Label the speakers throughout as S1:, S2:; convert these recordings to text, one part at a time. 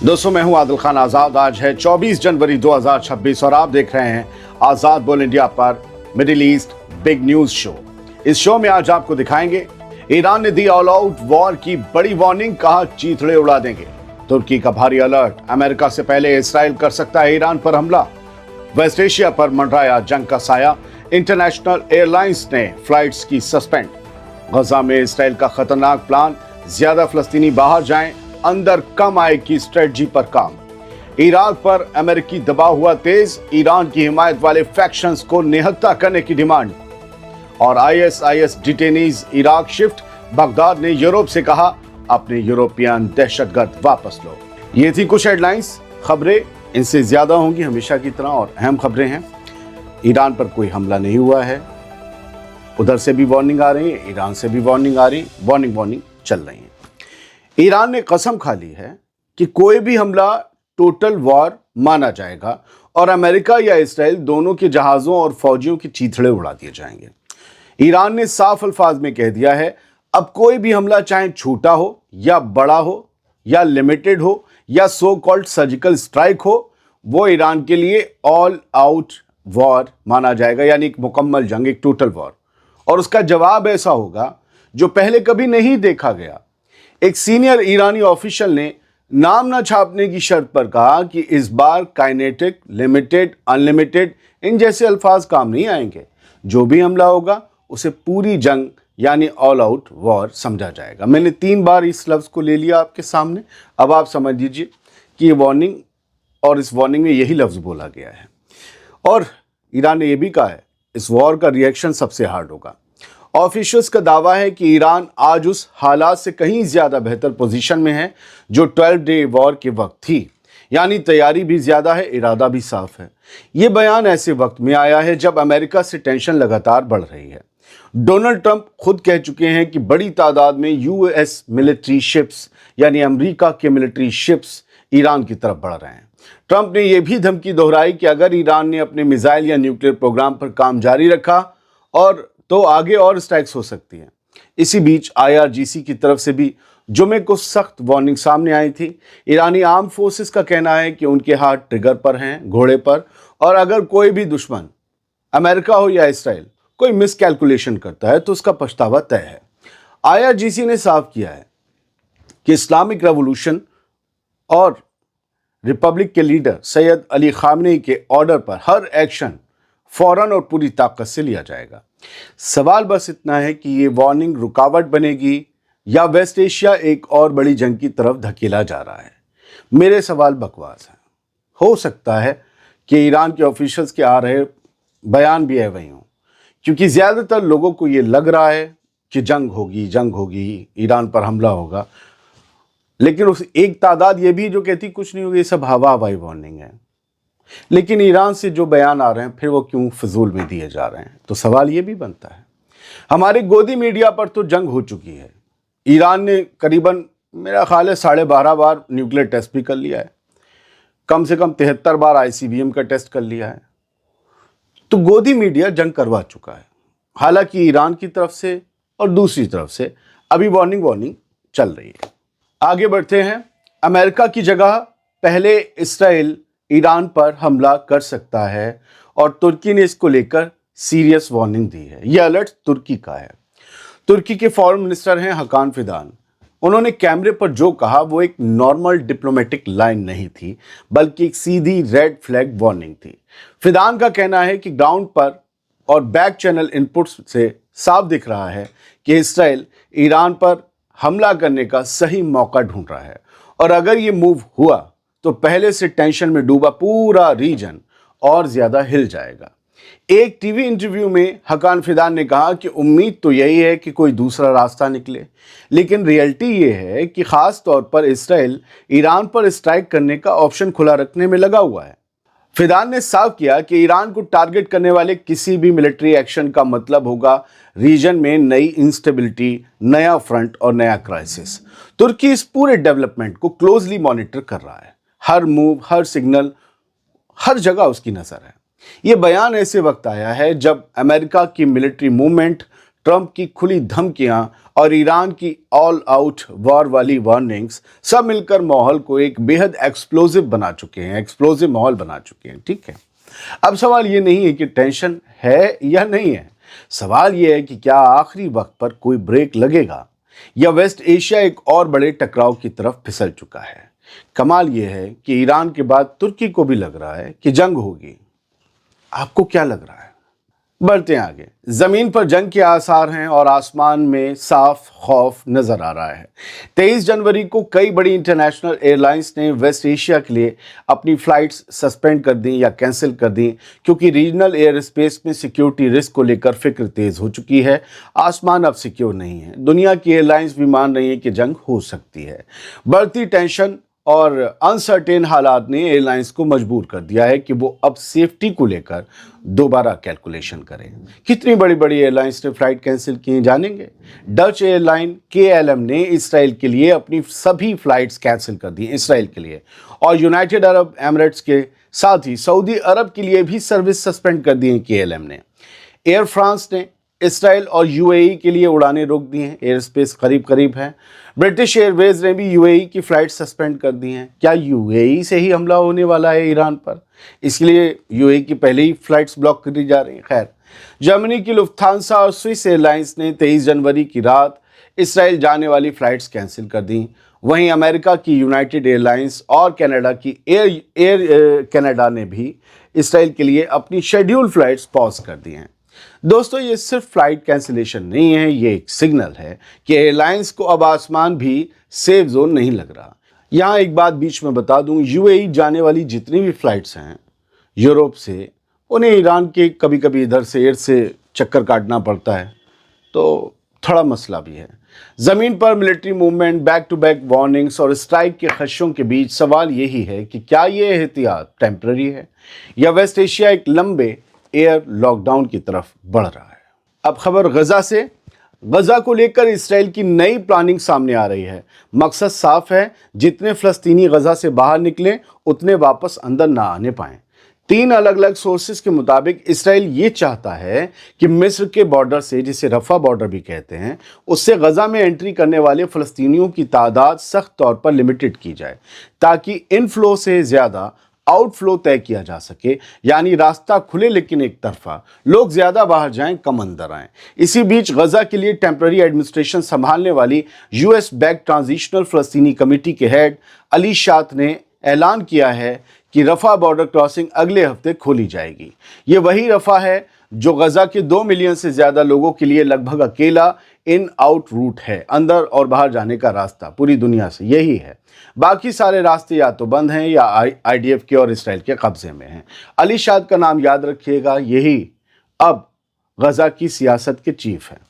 S1: दोस्तों, मैं हूं आदिल खान आजाद। आज है 24 जनवरी 2026 और आप देख रहे हैं आजाद बोल इंडिया पर middle east big news show. इस शो में आज आपको दिखाएंगे ईरान ने दी ऑल आउट वॉर की बड़ी वार्निंग, कहा चीथड़े उड़ा देंगे। तुर्की का भारी अलर्ट, अमेरिका से पहले इसराइल कर सकता है ईरान पर हमला। वेस्ट एशिया पर मंडराया जंग का साया, इंटरनेशनल एयरलाइंस ने फ्लाइट्स की सस्पेंड। गजा में इसराइल का खतरनाक प्लान, ज्यादा फलस्तीनी बाहर जाएं, अंदर कम आय की स्ट्रेटजी पर काम। इराक पर अमेरिकी दबाव हुआ तेज, ईरान की हिमायत वाले फैक्शंस को निहत्था करने की डिमांड। और ISIS detainees Iraq shift, Baghdad ने यूरोप से कहा अपने यूरोपियन दहशतगर्द वापस लो। ये थी कुछ हेडलाइंस। खबरें इनसे ज्यादा होंगी हमेशा की तरह और अहम खबरें हैं। ईरान पर कोई हमला नहीं हुआ है, उधर से भी वार्निंग आ रही है, ईरान से भी वार्निंग आ रही, वार्निंग चल रही है। ईरान ने कसम खा ली है कि कोई भी हमला टोटल वॉर माना जाएगा और अमेरिका या इसराइल दोनों के जहाजों और फौजियों के चीथड़े उड़ा दिए जाएंगे। ईरान ने साफ अल्फाज में कह दिया है, अब कोई भी हमला चाहे छोटा हो या बड़ा हो या लिमिटेड हो या सो कॉल्ड सर्जिकल स्ट्राइक हो, वो ईरान के लिए ऑल आउट वॉर माना जाएगा, यानी एक मुकम्मल जंग, एक टोटल वॉर। और उसका जवाब ऐसा होगा जो पहले कभी नहीं देखा गया। एक सीनियर ईरानी ऑफिशियल ने नाम न छापने की शर्त पर कहा कि इस बार काइनेटिक, लिमिटेड, अनलिमिटेड इन जैसे अल्फाज काम नहीं आएंगे। जो भी हमला होगा उसे पूरी जंग यानी ऑल आउट वॉर समझा जाएगा। मैंने 3 बार इस लफ्ज़ को ले लिया आपके सामने। अब आप समझ लीजिए कि ये वार्निंग, और इस वार्निंग में यही लफ्ज़ बोला गया है। और ईरान ने यह भी कहा है इस वॉर का रिएक्शन सबसे हार्ड होगा। ऑफिशियल्स का दावा है कि ईरान आज उस हालात से कहीं ज्यादा बेहतर पोजीशन में है जो 12 डे वॉर के वक्त थी, यानी तैयारी भी ज्यादा है, इरादा भी साफ है। ये बयान ऐसे वक्त में आया है जब अमेरिका से टेंशन लगातार बढ़ रही है। डोनाल्ड ट्रंप खुद कह चुके हैं कि बड़ी तादाद में यूएस मिलिट्री शिप्स यानी अमेरिका के मिलिट्री शिप्स ईरान की तरफ बढ़ रहे हैं। ट्रंप ने यह भी धमकी दोहराई कि अगर ईरान ने अपने मिसाइल या न्यूक्लियर प्रोग्राम पर काम जारी रखा और तो आगे और स्ट्राइक्स हो सकती हैं। इसी बीच आईआरजीसी की तरफ से भी जुमे को सख्त वार्निंग सामने आई थी। ईरानी आर्म फोर्सेस का कहना है कि उनके हाथ ट्रिगर पर हैं, घोड़े पर, और अगर कोई भी दुश्मन अमेरिका हो या इसराइल कोई मिसकैलकुलेशन करता है तो उसका पछतावा तय है। आईआरजीसी ने साफ किया है कि इस्लामिक रेवोल्यूशन और रिपब्लिक के लीडर सैयद अली खामनेई के ऑर्डर पर हर एक्शन फौरन और पूरी ताकत से लिया जाएगा। सवाल बस इतना है कि ये वार्निंग रुकावट बनेगी या वेस्ट एशिया एक और बड़ी जंग की तरफ धकेला जा रहा है। मेरे सवाल बकवास हैं। हो सकता है कि ईरान के ऑफिशियल्स के आ रहे बयान भी है वही हों, क्योंकि ज़्यादातर लोगों को ये लग रहा है कि जंग होगी, ईरान पर हमला होगा। लेकिन उस एक तादाद ये भी जो कहती कुछ नहीं होगी, ये सब हवाई वार्निंग है। लेकिन ईरान से जो बयान आ रहे हैं फिर वो क्यों फिजूल में दिए जा रहे हैं? तो सवाल ये भी बनता है। हमारे गोदी मीडिया पर तो जंग हो चुकी है। ईरान ने करीबन मेरा ख्याल है 12.5 बार न्यूक्लियर टेस्ट भी कर लिया है, कम से कम 73 बार आईसीबीएम का टेस्ट कर लिया है। तो गोदी मीडिया जंग करवा चुका है। हालांकि ईरान की तरफ से और दूसरी तरफ से अभी वार्निंग चल रही है। आगे बढ़ते हैं। अमेरिका की जगह पहले इसराइल ईरान पर हमला कर सकता है और तुर्की ने इसको लेकर सीरियस वार्निंग दी है। यह अलर्ट तुर्की का है। तुर्की के फॉरेन मिनिस्टर हैं हकान फिदान। उन्होंने कैमरे पर जो कहा वो एक नॉर्मल डिप्लोमेटिक लाइन नहीं थी, बल्कि एक सीधी रेड फ्लैग वार्निंग थी। फिदान का कहना है कि ग्राउंड पर और बैक चैनल इनपुट्स से साफ दिख रहा है कि इसराइल ईरान पर हमला करने का सही मौका ढूंढ रहा है, और अगर ये मूव हुआ तो पहले से टेंशन में डूबा पूरा रीजन और ज्यादा हिल जाएगा। एक टीवी इंटरव्यू में हकान फिदान ने कहा कि उम्मीद तो यही है कि कोई दूसरा रास्ता निकले, लेकिन रियलिटी ये है कि खास तौर पर इसराइल ईरान पर स्ट्राइक करने का ऑप्शन खुला रखने में लगा हुआ है। फिदान ने साफ किया कि ईरान को टारगेट करने वाले किसी भी मिलिट्री एक्शन का मतलब होगा रीजन में नई इंस्टेबिलिटी, नया फ्रंट और नया क्राइसिस। तुर्की इस पूरे डेवलपमेंट को क्लोजली मॉनिटर कर रहा है। हर मूव, हर सिग्नल, हर जगह उसकी नजर है। यह बयान ऐसे वक्त आया है जब अमेरिका की मिलिट्री मूवमेंट ट्रंप की खुली धमकियां और ईरान की ऑल आउट वॉर वाली वार्निंग्स सब मिलकर माहौल को एक बेहद एक्सप्लोजिव बना चुके हैं, एक्सप्लोजिव माहौल बना चुके हैं। ठीक है, अब सवाल ये नहीं है कि टेंशन है या नहीं है, सवाल ये है कि क्या आखिरी वक्त पर कोई ब्रेक लगेगा या वेस्ट एशिया एक और बड़े टकराव की तरफ फिसल चुका है। कमाल ये है कि ईरान के बाद तुर्की को भी लग रहा है कि जंग होगी। आपको क्या लग रहा है? बढ़ते हैं आगे। जमीन पर जंग के आसार हैं और आसमान में साफ खौफ नजर आ रहा है। 23 जनवरी को कई बड़ी इंटरनेशनल एयरलाइंस ने वेस्ट एशिया के लिए अपनी फ्लाइट्स सस्पेंड कर दी या कैंसिल कर दी, क्योंकि रीजनल एयर स्पेस में सिक्योरिटी रिस्क को लेकर फिक्र तेज हो चुकी है। आसमान अब सिक्योर नहीं है। दुनिया की एयरलाइंस भी मान रही है कि जंग हो सकती है। बढ़ती टेंशन और अनसर्टेन हालात ने एयरलाइंस को मजबूर कर दिया है कि वो अब सेफ्टी को लेकर दोबारा कैलकुलेशन करें। कितनी बड़ी बड़ी एयरलाइंस ने फ्लाइट कैंसिल की जानेंगे। डच एयरलाइन KLM ने इसराइल के लिए अपनी सभी फ्लाइट्स कैंसिल कर दी, इसराइल के लिए, और यूनाइटेड अरब एमिरेट्स के साथ ही सऊदी अरब के लिए भी सर्विस सस्पेंड कर दी है KLM ने। एयर फ्रांस ने इसराइल और UAE के लिए उड़ानें रोक दी हैं, एयर स्पेस करीब करीब है। ब्रिटिश एयरवेज ने भी UAE की फ्लाइट सस्पेंड कर दी हैं। क्या UAE से ही हमला होने वाला है ईरान पर, इसलिए UAE की पहले ही फ्लाइट्स ब्लॉक कर दी जा रही हैं। खैर, जर्मनी की लुफ्थांसा और स्विस एयरलाइंस ने 23 जनवरी की रात इसराइल जाने वाली फ्लाइट्स कैंसिल कर दी। वहीं अमेरिका की यूनाइटेड एयरलाइंस और कनाडा की एयर कनाडा ने भी इसराइल के लिए अपनी शेड्यूल फ्लाइट्स पॉज कर दी हैं। दोस्तों, ये सिर्फ फ्लाइट कैंसिलेशन नहीं है, ये एक सिग्नल है कि एयरलाइंस को अब आसमान भी सेफ जोन नहीं लग रहा। यहाँ एक बात बीच में बता दूं, UAE जाने वाली जितनी भी फ्लाइट्स हैं यूरोप से, उन्हें ईरान के कभी कभी इधर से एयर से चक्कर काटना पड़ता है, तो थोड़ा मसला भी है। ज़मीन पर military movement, back to back warnings और स्ट्राइक के खदशों के बीच सवाल यही है कि क्या ये एहतियात टेम्पररी है या वेस्ट एशिया एक लंबे एयर लॉकडाउन की तरफ बढ़ रहा है। अब खबर गजा से। गजा को लेकर इसराइल की नई प्लानिंग सामने आ रही है। मकसद साफ है, जितने फ़लस्तीनी गजा से बाहर निकले उतने वापस अंदर ना आने पाएं। 3 अलग अलग सोर्सेज के मुताबिक इसराइल ये चाहता है कि मिस्र के बॉर्डर से, जिसे रफा बॉर्डर भी कहते हैं, उससे गजा में एंट्री करने वाले फ़लस्तीनियों की तादाद सख्त तौर पर लिमिटेड की जाए, ताकि इनफ्लो से ज़्यादा आउटफ्लो तय किया जा सके। यानी रास्ता खुले लेकिन एक तरफा, लोग ज्यादा बाहर जाएं, कम अंदर आएं। इसी बीच गजा के लिए टेम्पररी एडमिनिस्ट्रेशन संभालने वाली US बैक ट्रांजिशनल फ़लस्तीनी कमेटी के हेड अली शात ने ऐलान किया है कि रफा बॉर्डर क्रॉसिंग अगले हफ्ते खोली जाएगी। ये वही रफा है जो गजा के 2 मिलियन से ज्यादा लोगों के लिए लगभग अकेला इन आउट रूट है, अंदर और बाहर जाने का रास्ता पूरी दुनिया से यही है। बाकी सारे रास्ते या तो बंद हैं या IDF के और इसराइल के कब्जे में हैं। अली शाद का नाम याद रखिएगा, यही अब गजा की सियासत के चीफ हैं।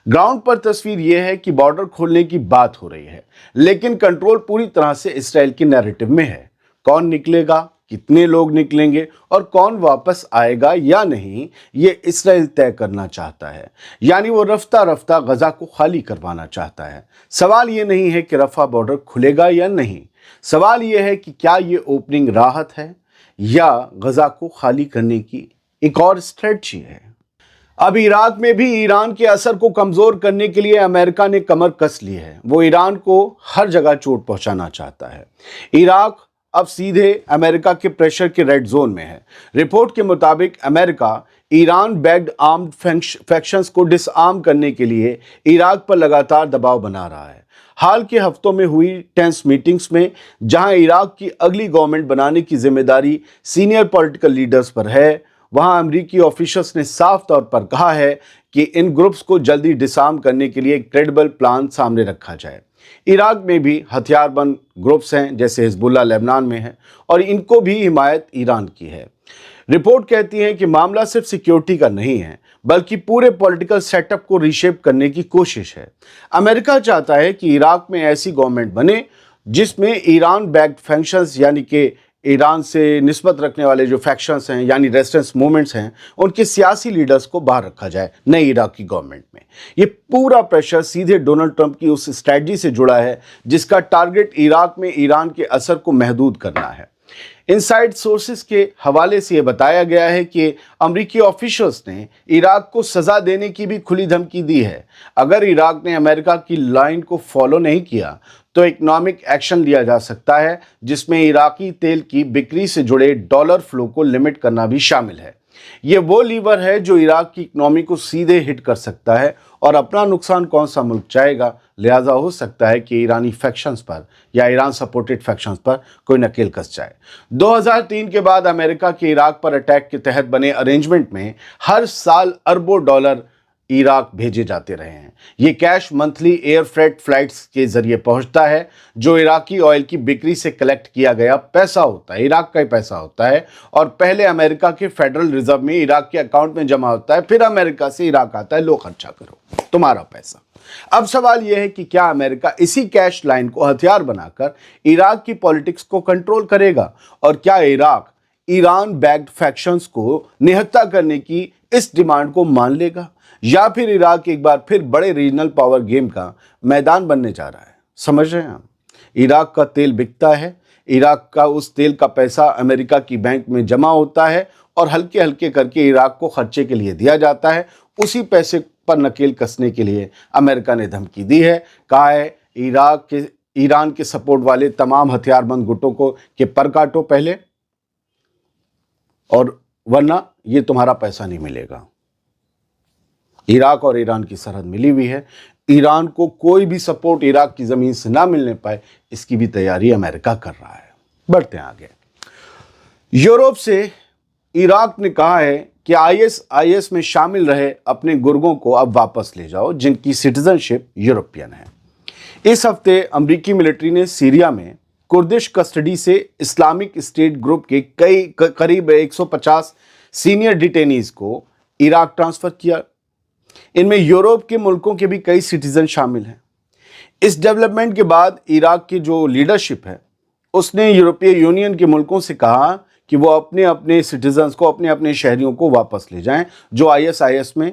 S1: ग्राउंड पर तस्वीर यह है कि बॉर्डर खोलने की बात हो रही है, लेकिन कंट्रोल पूरी तरह से इसराइल की नैरेटिव में है। कौन निकलेगा, कितने लोग निकलेंगे और कौन वापस आएगा या नहीं, ये इसराइल तय करना चाहता है। यानी वो रफ्ता रफ्ता गजा को खाली करवाना चाहता है। सवाल ये नहीं है कि रफा बॉर्डर खुलेगा या नहीं, सवाल ये है कि क्या ये ओपनिंग राहत है या गजा को खाली करने की एक और स्ट्रेटजी है। अब इराक में भी ईरान के असर को कमजोर करने के लिए अमेरिका ने कमर कस ली है। वो ईरान को हर जगह चोट पहुंचाना चाहता है। इराक अब सीधे अमेरिका के प्रेशर के रेड जोन में है। रिपोर्ट के मुताबिक America Iran backed armed factions को डिसआर्म करने के लिए इराक पर लगातार दबाव बना रहा है। हाल के हफ्तों में हुई टेंस मीटिंग्स में, जहां इराक की अगली गवर्नमेंट बनाने की जिम्मेदारी सीनियर पॉलिटिकल लीडर्स पर है, वहां अमेरिकी ऑफिशियल्स ने साफ तौर पर कहा है कि इन ग्रुप्स को जल्दी डिसआर्म करने के लिए एक क्रेडिबल प्लान सामने रखा जाए। इराक में भी हथियारबंद ग्रुप्स हैं, जैसे हिजबुल्लाह लेबनान में है, और इनको भी हिमायत ईरान की है। रिपोर्ट कहती है कि मामला सिर्फ सिक्योरिटी का नहीं है, बल्कि पूरे पॉलिटिकल सेटअप को रीशेप करने की कोशिश है। अमेरिका चाहता है कि इराक में ऐसी गवर्नमेंट बने जिसमें ईरान बैक्ड फैक्शंस, यानी कि ईरान से निस्बत रखने वाले जो फैक्शंस हैं, यानी रेजिस्टेंस मूवमेंट्स हैं, उनके सियासी लीडर्स को बाहर रखा जाए नई इराकी गवर्नमेंट में। ये पूरा प्रेशर सीधे डोनाल्ड ट्रंप की उस स्ट्रैटेजी से जुड़ा है जिसका टारगेट इराक में ईरान के असर को महदूद करना है। इनसाइड सोर्सेस के हवाले से यह बताया गया है कि अमेरिकी ऑफिशियल्स ने इराक को सजा देने की भी खुली धमकी दी है। अगर इराक ने अमेरिका की लाइन को फॉलो नहीं किया तो इकोनॉमिक एक्शन लिया जा सकता है, जिसमें इराकी तेल की बिक्री से जुड़े डॉलर फ्लो को लिमिट करना भी शामिल है। ये वो लीवर है जो इराक की इकोनॉमी को सीधे हिट कर सकता है और अपना नुकसान कौन सा मुल्क चाहेगा। लिहाजा हो सकता है कि ईरानी फैक्शंस पर या ईरान सपोर्टेड फैक्शंस पर कोई नकेल कस जाए। 2003 के बाद अमेरिका के इराक पर अटैक के तहत बने अरेंजमेंट में हर साल अरबों डॉलर इराक भेजे जाते रहे हैं। ये cash monthly air freight flights के जरिए पहुंचता है, जो इराकी ऑयल की बिक्री से कलेक्ट किया गया पैसा होता है, इराक का ही पैसा होता है, और पहले अमेरिका के फेडरल रिजर्व में इराक के अकाउंट में जमा होता है, फिर अमेरिका से इराक आता है, लो खर्चा करो, तुम्हारा पैसा। अब सवाल यह है कि क्या अमेरिका इसी कैश लाइन को हथियार बनाकर इराक की पॉलिटिक्स को कंट्रोल करेगा, और क्या इराक ईरान बैक्ड फैक्शंस को निहत्था करने की इस डिमांड को मान लेगा, या फिर इराक एक बार फिर बड़े रीजनल पावर गेम का मैदान बनने जा रहा है। समझ रहे हैं हम? इराक का तेल बिकता है, इराक का उस तेल का पैसा अमेरिका की बैंक में जमा होता है और हल्के हल्के करके इराक को खर्चे के लिए दिया जाता है। उसी पैसे पर नकेल कसने के लिए अमेरिका ने धमकी दी है, कहा है ईरान के सपोर्ट वाले तमाम हथियारबंद गुटों को कि पर काटो पहले, और वरना ये तुम्हारा पैसा नहीं मिलेगा। इराक और ईरान की सरहद मिली हुई है, ईरान को कोई भी सपोर्ट इराक की जमीन से ना मिलने पाए, इसकी भी तैयारी अमेरिका कर रहा है। बढ़ते हैं आगे। यूरोप से इराक ने कहा है कि आईएस में शामिल रहे अपने गुर्गों को अब वापस ले जाओ, जिनकी सिटीजनशिप यूरोपियन है। इस हफ्ते अमेरिकी मिलिट्री ने सीरिया में कुर्दिश कस्टडी से इस्लामिक स्टेट ग्रुप के करीब 150 सीनियर डिटेनीज को इराक ट्रांसफर किया। इनमें यूरोप के मुल्कों के भी कई सिटीजन शामिल हैं। इस डेवलपमेंट के बाद इराक की जो लीडरशिप है उसने यूरोपीय यूनियन के मुल्कों से कहा कि वो अपने अपने सिटीजन्स को, अपने अपने शहरियों को वापस ले जाएं, जो आईएस में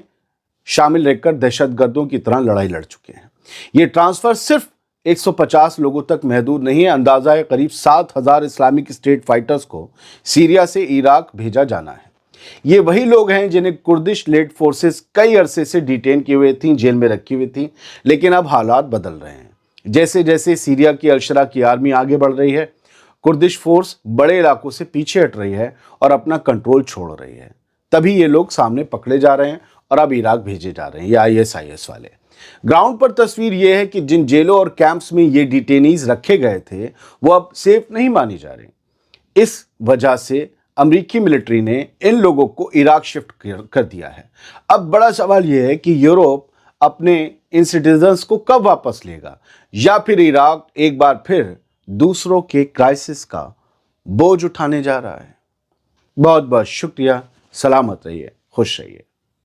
S1: शामिल रहकर दहशतगर्दों की तरह लड़ाई लड़ चुके हैं। ये ट्रांसफर सिर्फ 150 लोगों तक महदूद नहीं है। अंदाजा है करीब 7,000 इस्लामिक स्टेट फाइटर्स को सीरिया से इराक भेजा जाना है। ये वही लोग हैं जिन्हें कुर्दिश लेड फोर्सेस कई अरसे से डिटेन किए हुए थी, जेल में रखी हुई थी, लेकिन अब हालात बदल रहे हैं। जैसे जैसे सीरिया की अलशरा की आर्मी आगे बढ़ रही है, कुर्दिश फोर्स बड़े इलाकों से पीछे हट रही है और अपना कंट्रोल छोड़ रही है। तभी ये लोग सामने पकड़े जा रहे हैं और अब इराक भेजे जा रहे हैं, ये आईएस वाले। ग्राउंड पर तस्वीर ये है कि जिन जेलों और कैंप्स में ये डिटेनीज रखे गए थे वो अब सेफ नहीं मानी जा रही। इस वजह से अमेरिकी मिलिट्री ने इन लोगों को इराक शिफ्ट कर दिया है। अब बड़ा सवाल यह है कि यूरोप अपने इन सिटीजन्स को कब वापस लेगा, या फिर इराक एक बार फिर दूसरों के क्राइसिस का बोझ उठाने जा रहा है। बहुत बहुत शुक्रिया। सलामत रहिए, खुश रहिए।